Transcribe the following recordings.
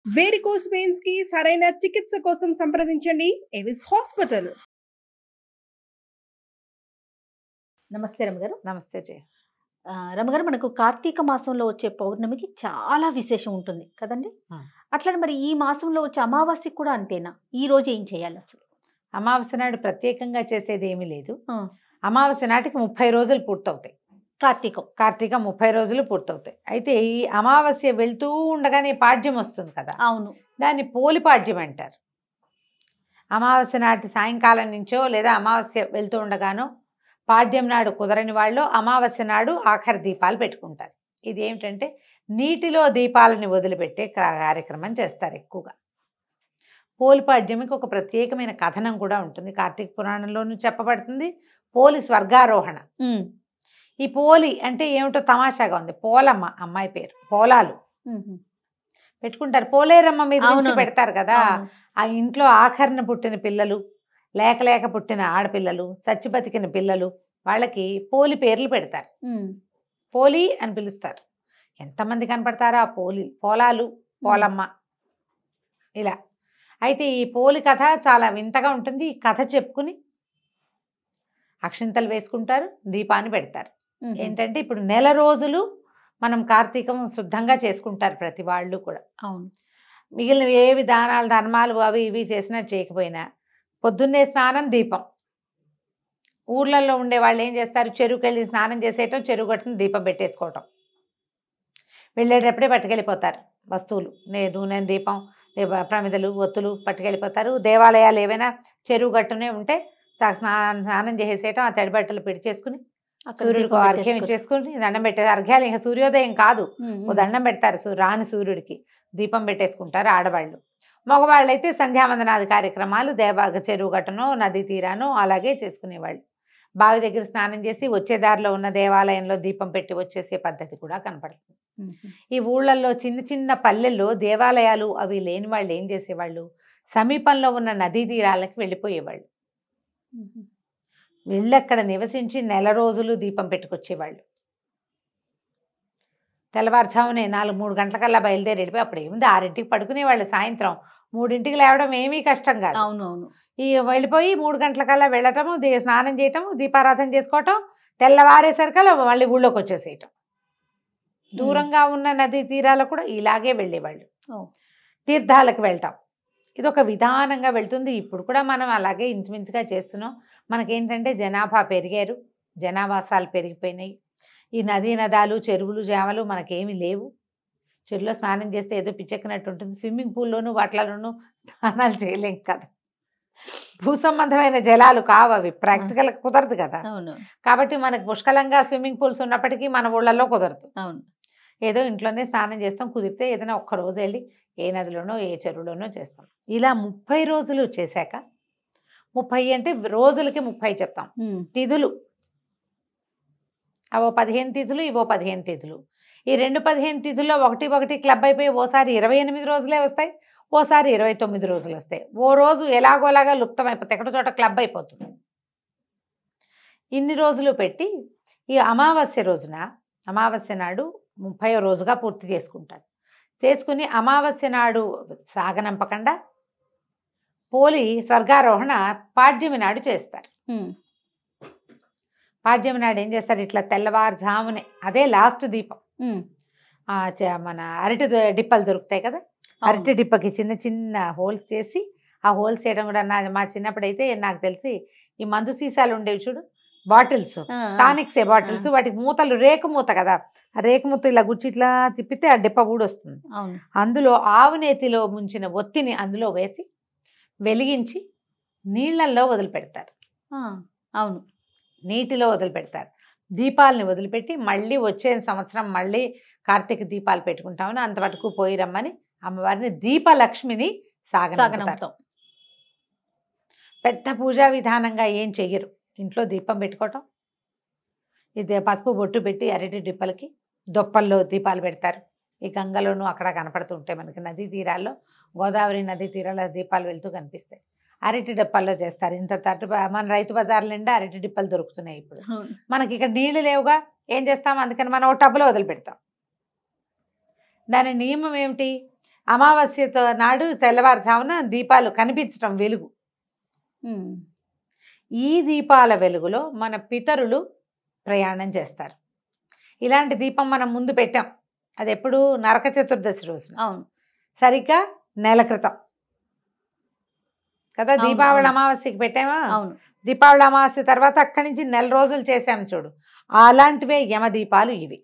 Varicose veins కి సరైన చికిత్స కోసం సంప్రదించండి ఎవిస్ హాస్పిటల్. నమస్తే రమగారు. నమస్తే జయ. రమగారు, మనకు కార్తీక మాసంలో వచ్చే పౌర్ణమికి చాలా విశేషం ఉంటుంది కదండి. అట్లా మరి ఈ మాసంలో వచ్చే అమావాస్యకి కూడా అంతేనా? ఈ రోజు ఏం చేయాలి అసలు? అమావాస్య నాడు ప్రత్యేకంగా చేసేది ఏమీ లేదు. అమావాస్య నాటికి 30 రోజులు పూర్తవుతాయి. కార్తీక 30 రోజులు పూర్తవుతాయి. అయితే ఈ అమావాస్య వెళ్తూ ఉండగానే పాడ్యం వస్తుంది కదా. అవును. దాన్ని పోలి పాడ్యం అంటారు. అమావాస్య నాటి సాయంకాలం నుంచో లేదా అమావాస్య వెళ్తూ ఉండగానో పాడ్యం నాడు కుదరని వాళ్ళు అమావాస్య నాడు ఆఖరి దీపాలు పెట్టుకుంటారు. ఇది ఏమిటంటే నీటిలో దీపాలని వదిలిపెట్టే కార్యక్రమం చేస్తారు ఎక్కువగా. పోలిపాడ్యమికి ఒక ప్రత్యేకమైన కథనం కూడా ఉంటుంది. కార్తీక పురాణంలోనూ చెప్పబడుతుంది. పోలి స్వర్గారోహణ. ఈ పోలి అంటే ఏమిటో తమాషాగా ఉంది. పోలమ్మ అమ్మాయి పేరు. పోలాలు పెట్టుకుంటారు. పోలేరమ్మ మీద నుంచి పెడతారు కదా. ఆ ఇంట్లో ఆఖరణ పుట్టిన పిల్లలు, లేక పుట్టిన ఆడపిల్లలు, చచ్చి బతికిన పిల్లలు, వాళ్ళకి పోలి పేర్లు పెడతారు. పోలి అని పిలుస్తారు. ఎంతమంది కనపడతారో ఆ పోలాలు, పోలమ్మ ఇలా. అయితే ఈ పోలి కథ చాలా వింతగా ఉంటుంది. ఈ కథ చెప్పుకుని అక్షింతలు వేసుకుంటారు, దీపాన్ని పెడతారు. ఏంటంటే ఇప్పుడు నెల రోజులు మనం కార్తీకం శుద్ధంగా చేసుకుంటారు ప్రతి వాళ్ళు కూడా. అవును. మిగిలిన ఏ విధానాలు ధర్మాలు అవి ఇవి చేసినా చేయకపోయినా పొద్దున్నే స్నానం, దీపం. ఊర్లలో ఉండే వాళ్ళు ఏం చేస్తారు, చెరువుకి వెళ్ళి స్నానం చేసేయటం, చెరువు గట్టును దీపం పెట్టేసుకోవటం. వెళ్ళేటప్పుడే పట్టుకెళ్ళిపోతారు వస్తువులు, నూనె, దీపం, ప్రమిదలు, ఒత్తులు పట్టుకెళ్ళిపోతారు. దేవాలయాలు ఏవైనా చెరువు గట్టునే ఉంటే స్నానం చేసేయటం, ఆ తడి బట్టలు పిడిచేసుకుని సూర్యుడికి అర్ఘ్యం ఇచ్చేసుకుని దండం పెట్టేది. అర్ఘ్యాలు ఇంకా సూర్యోదయం కాదు, ఓ దండం పెడతారు రాని సూర్యుడికి, దీపం పెట్టేసుకుంటారు ఆడవాళ్ళు. మగవాళ్ళు అయితే సంధ్యావందనాది కార్యక్రమాలు చెరువు గట్టునో నదీ తీరానో అలాగే చేసుకునేవాళ్ళు. బావి దగ్గర స్నానం చేసి వచ్చే దారిలో ఉన్న దేవాలయంలో దీపం పెట్టి వచ్చేసే పద్ధతి కూడా కనపడుతుంది. ఈ ఊళ్ళల్లో చిన్న చిన్న పల్లెల్లో దేవాలయాలు అవి లేని వాళ్ళు ఏం చేసేవాళ్ళు, సమీపంలో ఉన్న నదీ తీరాలకి వెళ్ళిపోయేవాళ్ళు. వెళ్ళక్కడ నివసించి నెల రోజులు దీపం పెట్టుకొచ్చేవాళ్ళు. తెల్లవారుజామునే 4-3 గంటలకల్లా బయలుదేరి వెళ్ళిపోయి అప్పుడు ఏముంది 6ంటికి పడుకునేవాళ్ళు. సాయంత్రం 3ంటికి లేవడం ఏమీ కష్టం కాదు. అవునవును. ఈ వెళ్ళిపోయి 3 గంటలకల్లా వెళ్ళటము, స్నానం చేయటము, దీపారాధన చేసుకోవటం, తెల్లవారేసరికల్లా మళ్ళీ ఊళ్ళోకి వచ్చేసేయటం. దూరంగా ఉన్న నదీ తీరాలకు కూడా ఇలాగే వెళ్ళేవాళ్ళు. తీర్థాలకు వెళ్ళటం ఇదొక విధానంగా వెళ్తుంది. ఇప్పుడు కూడా మనం అలాగే ఇంచుమించుగా చేస్తున్నాం. మనకేంటంటే జనాభా పెరిగారు, జనావాసాలు పెరిగిపోయినాయి. ఈ నదీ నదాలు, చెరువులు, జామలు మనకేమీ లేవు. చెరువులో స్నానం చేస్తే ఏదో పిచ్చెక్కినట్టు ఉంటుంది. స్విమ్మింగ్ పూల్లోనూ వాటిలోనూ స్నానాలు చేయలేం కదా. భూ సంబంధమైన జలాలు కావు అవి, ప్రాక్టికల్ కుదరదు కదా. కాబట్టి మనకు పుష్కలంగా స్విమ్మింగ్ పూల్స్ ఉన్నప్పటికీ మన ఊళ్ళల్లో కుదరదు. ఏదో ఇంట్లోనే స్నానం చేస్తాం. కుదిరితే ఏదైనా ఒక్కరోజు వెళ్ళి ఏ నదిలోనో ఏ చెరువులోనో చేస్తాం. ఇలా 30 రోజులు చేశాక, 30 అంటే రోజులకి 30 చెప్తాం. తిథులు అవో 15 తిథులు, ఇవో 15 తిథులు. ఈ 15 తిథుల్లో ఒకటి క్లబ్ అయిపోయి ఓసారి 28 రోజులే వస్తాయి, ఓసారి 29 రోజులు వస్తాయి. ఓ రోజు ఎలాగోలాగా లుప్తం అయిపోతాయి, ఎక్కడో చోట క్లబ్ అయిపోతుంది. ఇన్ని రోజులు పెట్టి ఈ అమావాస్య రోజున, అమావాస్య నాడు 30వ రోజుగా పూర్తి చేసుకుంటారు. చేసుకుని అమావాస్య నాడు సాగనంపకుండా పోలి స్వర్గారోహణ పాడ్యమి నాడు చేస్తారు. పాడ్యమి నాడు ఏం చేస్తారు, ఇట్లా తెల్లవారుజామునే, అదే లాస్ట్ దీపం. మన అరటి డిప్పలు దొరుకుతాయి కదా, అరటి డిప్పకి చిన్న చిన్న హోల్స్ చేసి, ఆ హోల్స్ చేయడం కూడా మా చిన్నప్పుడైతే నాకు తెలిసి ఈ మందు సీసాలు ఉండేవి చూడు, బాటిల్స్, టానిక్సే బాటిల్స్, వాటికి మూతలు రేకు మూత కదా, ఆ రేకు మూత ఇలా గుచ్చి ఇట్లా తిప్పితే ఆ డిప్ప ఊడొస్తుంది. అందులో ఆవు నేతిలో ముంచిన ఒత్తిని అందులో వేసి వెలిగించి నీళ్లల్లో వదిలిపెడతారు. అవును, నీటిలో వదిలిపెడతారు. దీపాలని వదిలిపెట్టి మళ్ళీ వచ్చే సంవత్సరం మళ్ళీ కార్తీక దీపాలు పెట్టుకుంటామని అంతవరకు పోయి రమ్మని అమ్మవారిని దీపలక్ష్మిని సాగనంపుతాం. పెద్ద పూజా విధానంగా ఏం చెయ్యరు. ఇంట్లో దీపం పెట్టుకోవటం, ఇది పసుపు బొట్టు పెట్టి అరటి డిప్పలకి దొప్పల్లో దీపాలు పెడతారు. ఈ గంగలోనూ అక్కడ కనపడుతూ ఉంటాయి మనకి నదీ తీరాల్లో, గోదావరి నదీ తీరాల దీపాలు వెళ్తూ కనిపిస్తాయి. అరటి డిప్పల్లో చేస్తారు. ఇంత తట్టు మన రైతు బజార్ల నిండా అరటి డిప్పలు దొరుకుతున్నాయి ఇప్పుడు. మనకి ఇక్కడ నీళ్లు లేవుగా, ఏం చేస్తాం, అందుకని మనం ఒక టబ్బులో వదిలిపెడతాం. దాని నియమం ఏమిటి, అమావాస్యతో నాడు తెల్లవారుజామున దీపాలు కనిపించడం వెలుగు. ఈ దీపాల వెలుగులో మన పితరులు ప్రయాణం చేస్తారు. ఇలాంటి దీపం మనం ముందు పెట్టాం. అది ఎప్పుడు నరక చతుర్దశి రోజున. అవును. సరిగ్గా నెల క్రితం కదా అవును, దీపావళి అవును. అమావాస్యకి పెట్టామా. అవును. దీపావళి అమావాస్య తర్వాత అక్కడి నుంచి నెల రోజులు చేసాం చూడు. అలాంటివే యమ దీపాలు ఇవి.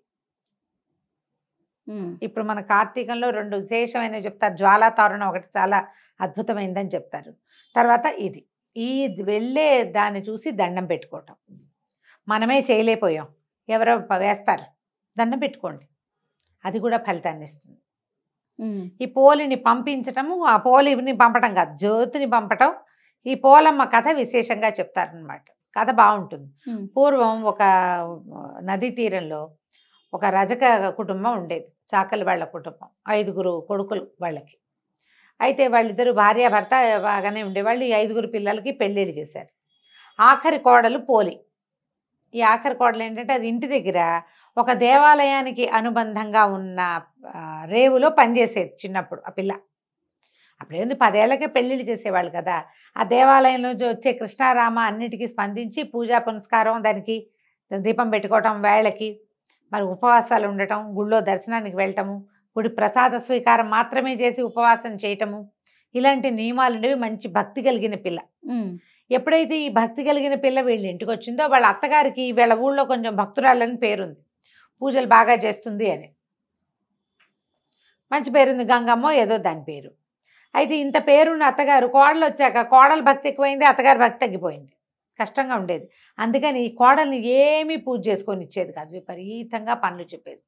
ఇప్పుడు మన కార్తీకంలో 2 విశేషమైనవి చెప్తారు. జ్వాలా తోరణం ఒకటి చాలా అద్భుతమైందని చెప్తారు. తర్వాత ఇది ఈ వెళ్ళే దాన్ని చూసి దండం పెట్టుకోవటం. మనమే చేయలేకపోయాం, ఎవరో వేస్తారు, దండం పెట్టుకోండి, అది కూడా ఫలితాన్ని ఇస్తుంది. ఈ పోలిని పంపించటము, ఆ పోలిని పంపటం కాదు, జ్యోతిని పంపటం. ఈ పోలమ్మ కథ విశేషంగా చెప్తారనమాట. కథ బాగుంటుంది. పూర్వం ఒక నదీ తీరంలో ఒక రజక కుటుంబం ఉండేది, చాకలి వాళ్ళ కుటుంబం. 5 కొడుకులు వాళ్ళకి. అయితే వాళ్ళిద్దరు భార్యాభర్త బాగానే ఉండేవాళ్ళు. ఈ 5 పిల్లలకి పెళ్ళిళ్ళు చేశారు. ఆఖరి కోడలు పోలి. ఈ ఆఖరి కోడలు ఏంటంటే అది ఇంటి దగ్గర ఒక దేవాలయానికి అనుబంధంగా ఉన్న రేవులో పనిచేసేది చిన్నప్పుడు ఆ పిల్ల. అప్పుడేంది 10 ఏళ్ళకే పెళ్ళిళ్ళు చేసేవాళ్ళు కదా. ఆ దేవాలయంలో వచ్చే కృష్ణారామ అన్నిటికీ స్పందించి పూజా పునస్కారం, దానికి దీపం పెట్టుకోవటం, వేళకి మరి ఉపవాసాలు ఉండటం, గుళ్ళో దర్శనానికి వెళ్ళటము, గుడి ప్రసాద స్వీకారం మాత్రమే చేసి ఉపవాసం చేయటము, ఇలాంటి నియమాలు ఉండేవి. మంచి భక్తి కలిగిన పిల్ల. ఎప్పుడైతే ఈ భక్తి కలిగిన పిల్ల వీళ్ళ ఇంటికి వచ్చిందో వాళ్ళ అత్తగారికి వీళ్ళ ఊళ్ళో కొంచెం భక్తురాలని పేరుంది, పూజలు బాగా చేస్తుంది అని మంచి పేరుంది. గంగమ్మో ఏదో దాని పేరు. అయితే ఇంత పేరున్న అత్తగారు కోడలు వచ్చాక కోడలు భక్తి ఎక్కువైంది, అత్తగారి భక్తి తగ్గిపోయింది. కష్టంగా ఉండేది. అందుకని ఈ కోడల్ని ఏమీ పూజ చేసుకొని ఇచ్చేది కాదు, విపరీతంగా పనులు చెప్పేది.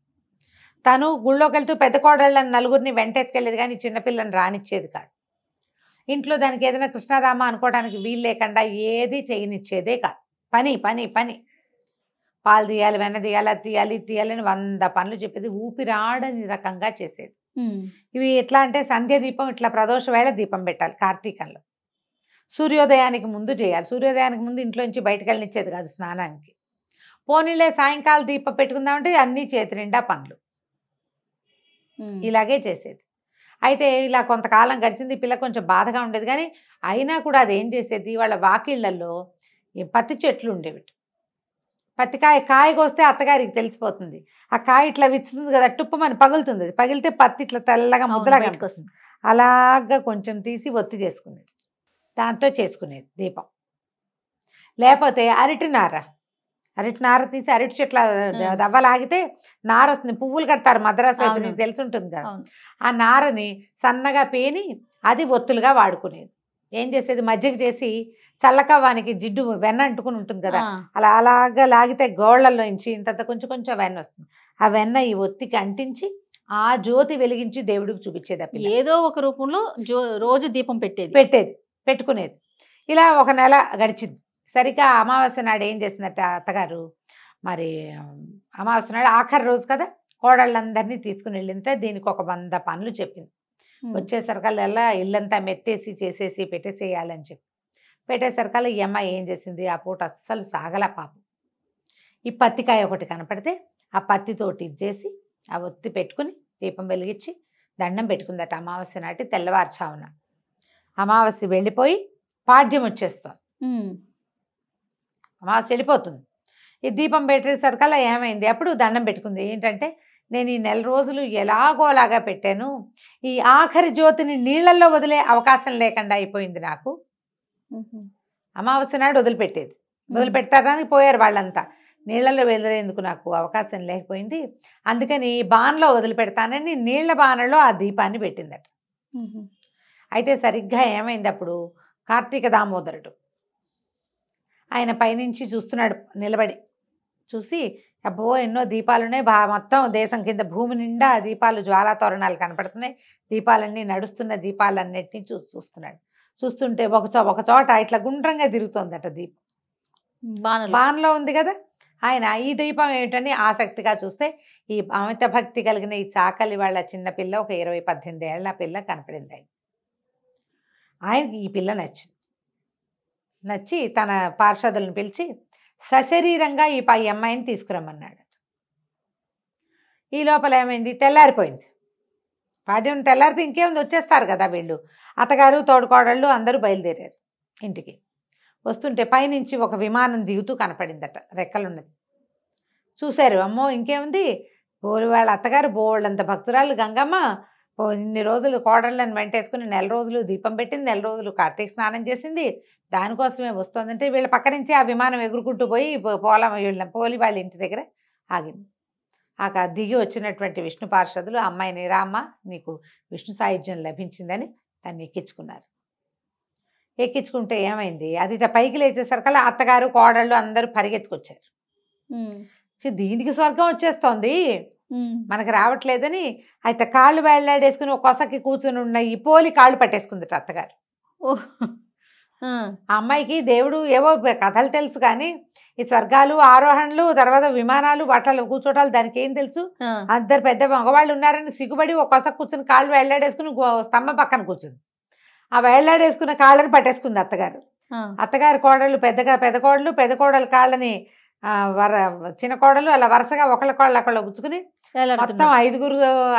తను గుళ్ళోకి వెళ్తూ పెద్ద కోడళ్ళని 4 వెంటేసుకెళ్ళేది, కానీ చిన్నపిల్లని రానిచ్చేది కాదు. ఇంట్లో దానికి ఏదైనా కృష్ణారామ అనుకోవడానికి వీలు లేకుండా ఏది చేయనిచ్చేదే కాదు. పని పని పని, పాలు తీయాలి, వెన్న తీయాలి, అది తీయాలి, ఇది తీయాలని 100 పనులు చెప్పేది. ఊపిరాడని రకంగా చేసేది. ఇవి ఎట్లా అంటే సంధ్య దీపం ఇట్లా ప్రదోష వేళ దీపం పెట్టాలి కార్తీకంలో. సూర్యోదయానికి ముందు చేయాలి. సూర్యోదయానికి ముందు ఇంట్లోంచి బయటకు వెళ్ళనిచ్చేది కాదు స్నానానికి. పోనీలే సాయంకాలం దీపం పెట్టుకుందామంటే అన్నీ చేతి నిండా పనులు. ఇలాగే చేసేది. అయితే ఇలా కొంతకాలం గడిచింది. పిల్ల కొంచెం బాధగా ఉండేది, కానీ అయినా కూడా అది ఏం చేసేది, వాళ్ళ వాకిళ్లలో ఈ పత్తి చెట్లు ఉండేవి. కాయ కోస్తే అత్తగారికి తెలిసిపోతుంది. ఆ కాయ ఇట్లా విచ్చుతుంది కదా, టుప్పమని పగులుతుంది. అది పగిలితే పత్తి ఇట్లా తెల్లగా ముద్దలాగా వస్తుంది. అలాగా కొంచెం తీసి ఒత్తి చేసుకునేది, దాంతో చేసుకునేది దీపం. లేకపోతే అరటి నార తీసి అరటి చెట్ల దవ్వలాగితే నార వస్తుంది. పువ్వులు కడతారు మద్రాసు అయితే, నీకు తెలిసి ఉంటుంది కదా. ఆ నారని సన్నగా పేని అది ఒత్తులుగా వాడుకునేది. ఏం చేసేది, మజ్జిగ చేసి చల్లకవ్వానికి జిడ్డు వెన్న అంటుకుని ఉంటుంది కదా, అలా అలాగా లాగితే గోళ్లలో నుంచి ఇంత కొంచెం కొంచెం వెన్న వస్తుంది. ఆ వెన్న ఈ ఒత్తికి అంటించి ఆ జ్యోతి వెలిగించి దేవుడికి చూపించేది. ఏదో ఒక రూపంలో రోజు దీపం పెట్టుకునేది. ఇలా 1 నెల గడిచింది. సరిగ్గా అమావాస్య నాడు ఏం చేసిందట అత్తగారు, మరి అమావాస్య నాడు ఆఖరి రోజు కదా, కోడళ్ళందరినీ తీసుకుని వెళ్ళింటే దీనికి ఒక 100 పనులు చెప్పింది. వచ్చేసరికల్లా ఇల్లంతా మెత్తేసి చేసేసి పెట్టేసేయాలని చెప్పి పెట్టేసరికల్లా ఈ అమ్మాయి ఏం చేసింది, ఆ పూట అస్సలు సాగల పాపం. ఈ పత్తికాయ ఒకటి కనపడితే ఆ పత్తితోటి ఇచ్చేసి ఆ ఒత్తి పెట్టుకుని దీపం వెలిగించి దండం పెట్టుకుందట అమావాస్య నాటి తెల్లవారుచావున. అమావాస్య వెళ్ళిపోయి పాడ్యం వచ్చేస్తుంది. అమావాస్య వెళ్ళిపోతుంది. ఈ దీపం పెట్టేసరికల్లా ఏమైంది, అప్పుడు దండం పెట్టుకుంది. ఏంటంటే, నేను ఈ నెల రోజులు ఎలాగోలాగా పెట్టాను, ఈ ఆఖరి జ్యోతిని నీళ్ళల్లో వదిలే అవకాశం లేకుండా అయిపోయింది నాకు. అమావాస్య నాడు వదిలిపెట్టేది, వదిలిపెడతారని పోయారు వాళ్ళంతా. నీళ్ళల్లో వదిలేందుకు నాకు అవకాశం లేకపోయింది, అందుకని బాణలో వదిలిపెడతానని నీళ్ల బాణలో ఆ దీపాన్ని పెట్టిందట. అయితే సరిగ్గా ఏమైంది, అప్పుడు కార్తీక దామోదరుడు ఆయన పైనుంచి చూస్తున్నాడు నిలబడి. చూసి అబ్బో ఎన్నో దీపాలున్నాయి, మొత్తం దేశం కింద భూమి నిండా దీపాలు, జ్వాలా తోరణాలు కనపడుతున్నాయి, దీపాలన్నీ నడుస్తున్న దీపాలన్నిటినీ చూస్తున్నాడు. చూస్తుంటే ఒక చోట ఇట్లా గుండ్రంగా తిరుగుతోందట దీపం. బాణలో ఉంది కదా. ఆయన ఈ దీపం ఏమిటని ఆసక్తిగా చూస్తే ఈ అమిత భక్తి కలిగిన ఈ చాకలి వాళ్ళ చిన్నపిల్ల, ఒక 20-18 ఏళ్ల పిల్ల కనపడింది. ఆయనకి ఈ పిల్ల నచ్చి తన పార్షదులను పిలిచి సశరీరంగా ఈ అమ్మాయిని తీసుకురమ్మన్నాడు. ఈ లోపల ఏమైంది, తెల్లారిపోయింది. పాడ్యం తెల్లారితే ఇంకేముంది, వచ్చేస్తారు కదా వీళ్ళు. అత్తగారు తోడుకోడళ్ళు అందరూ బయలుదేరారు ఇంటికి. వస్తుంటే పైనుంచి ఒక విమానం దిగుతూ కనపడిందట, రెక్కలున్నది. చూశారు, అమ్మో ఇంకేముంది, వాళ్ళ అత్తగారు బోళ్ళంత భక్తురాలు గంగమ్మ ఇన్ని రోజులు కోడళ్ళని వెంటేసుకుని 4 రోజులు దీపం పెట్టింది, 4 రోజులు కార్తీక స్నానం చేసింది, దానికోసమే వస్తుందంటే వీళ్ళ పక్క నుంచి ఆ విమానం ఎగురుకుంటూ పోయి పోలి వాళ్ళ ఇంటి దగ్గర ఆగింది. దిగి వచ్చినటువంటి విష్ణు పార్షదులు అమ్మాయిని, రామ్మ నీకు విష్ణు సాయుధ్యం లభించిందని దాన్ని ఎక్కించుకున్నారు. ఎక్కించుకుంటే ఏమైంది, అది పైకి లేచేసరికల్లా అత్తగారు కోడళ్ళు అందరూ పరిగెత్తుకొచ్చారు. దీనికి స్వర్గం వచ్చేస్తోంది, మనకు రావట్లేదని అయితే కాళ్ళు వేళ్లాడేసుకుని ఒక కొసకి కూర్చుని ఉన్న ఈ పోలి కాళ్ళు పట్టేసుకుందట అత్తగారు. ఆ అమ్మాయికి దేవుడు ఏవో కథలు తెలుసు, కానీ ఈ స్వర్గాలు ఆరోహణలు తర్వాత విమానాలు వాటిలో కూర్చోటాలు దానికి ఏం తెలుసు. అందరు పెద్ద మగవాళ్ళు ఉన్నారని సిగ్గుపడి ఒక కొస కూర్చుని కాళ్ళు వేళ్లాడేసుకుని స్తంభం పక్కన కూర్చుంది. ఆ వేళ్లాడేసుకున్న కాళ్ళని పట్టేసుకుంది అత్తగారు. అత్తగారి కోడళ్ళు పెద్ద కోడలు కాళ్ళని చిన్న కోడలు అలా వరుసగా ఒకళ్ళ కోళ్ళు అక్కడ పుచ్చుకుని మొత్తం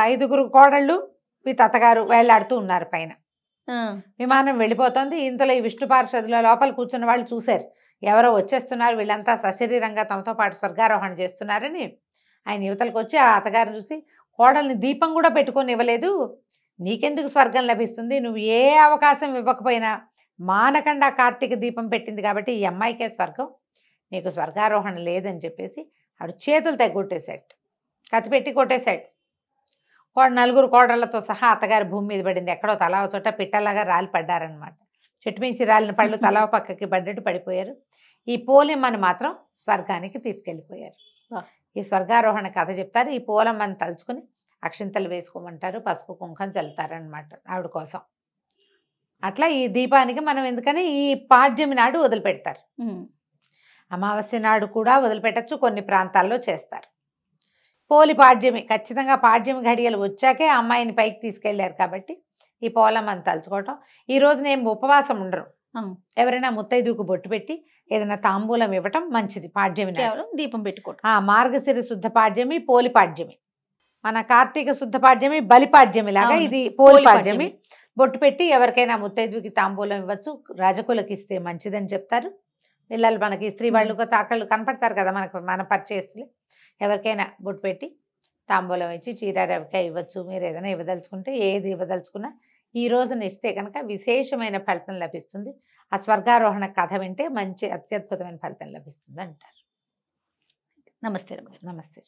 ఐదుగురు కోడళ్ళు వీటి అత్తగారు వేళ్లాడుతూ ఉన్నారు పైన. విమానం వెళ్ళిపోతుంది. ఇంతలో ఈ విష్ణు పార్షదుల లోపల కూర్చున్న వాళ్ళు చూశారు, ఎవరో వచ్చేస్తున్నారు, వీళ్ళంతా సశరీరంగా తమతో పాటు స్వర్గారోహణ చేస్తున్నారని. ఆయన యువతలకు వచ్చి ఆ అత్తగారిని చూసి, కోడల్ని దీపం కూడా పెట్టుకొని ఇవ్వలేదు, నీకెందుకు స్వర్గం లభిస్తుంది, నువ్వు ఏ అవకాశం ఇవ్వకపోయినా మానకుండా కార్తీక దీపం పెట్టింది కాబట్టి ఈ అమ్మాయికే స్వర్గం, నీకు స్వర్గారోహణ లేదని చెప్పేసి ఆవిడ చేతులు తెగొట్టేశాడు, కత్తిపెట్టి కొట్టేశాడు. 4 కోడళ్లతో సహా అత్తగారి భూమి మీద పడింది. ఎక్కడో తలా చోట పిట్టలాగా రాలి పడ్డారనమాట. చెట్టు మించి రాలిన పళ్ళు తలా పక్కకి పడ్డట్టు పడిపోయారు. ఈ పోలమ్మని మాత్రం స్వర్గానికి తీసుకెళ్ళిపోయారు. ఈ స్వర్గారోహణ కథ చెప్తారు. ఈ పోలమ్మని తలుచుకుని అక్షింతలు వేసుకోమంటారు, పసుపు కుంకం చల్లుతారనమాట ఆవిడ కోసం. అట్లా ఈ దీపానికి మనం ఎందుకని ఈ పాడ్యమి నాడు వదిలిపెడతారు. అమావాస్య నాడు కూడా వదిలిపెట్టచ్చు, కొన్ని ప్రాంతాల్లో చేస్తారు. పోలి పాడ్యమి ఖచ్చితంగా పాడ్యమి ఘడియలు వచ్చాకే అమ్మాయిని పైకి తీసుకెళ్లారు కాబట్టి ఈ పోలమ్మని తలుచుకోవటం. ఈ రోజున ఏం ఉపవాసం ఉండరు, ఎవరైనా ముత్తైదుకు బొట్టు పెట్టి ఏదైనా తాంబూలం ఇవ్వటం మంచిది. పాడ్యమి దీపం పెట్టుకోవటం. మార్గశిర శుద్ధ పాడ్యమి, పోలి పాడ్యమి. మన కార్తీక శుద్ధ పాడ్యమి బలిపాడ్యమి లాగా ఇది పోలి పాడ్యమి. బొట్టు పెట్టి ఎవరికైనా ముత్తైదుకి తాంబూలం ఇవ్వచ్చు, రాజకులకు ఇస్తే మంచిదని చెప్తారు. పిల్లలు మనకి స్త్రీ వాళ్ళు తాకళ్ళు కనపడతారు కదా మన పరిచయస్తులు, ఎవరికైనా బొట్టు పెట్టి తాంబూలం ఇచ్చి చీర రవికాయ ఇవ్వచ్చు. మీరు ఏదైనా ఇవ్వదలుచుకుంటే ఏది ఇవ్వదలుచుకున్నా ఈ రోజున ఇస్తే కనుక విశేషమైన ఫలితం లభిస్తుంది. ఆ స్వర్గారోహణ కథ వింటే మంచి అత్యద్భుతమైన ఫలితం లభిస్తుంది అంటారు. నమస్తే. నమస్తే.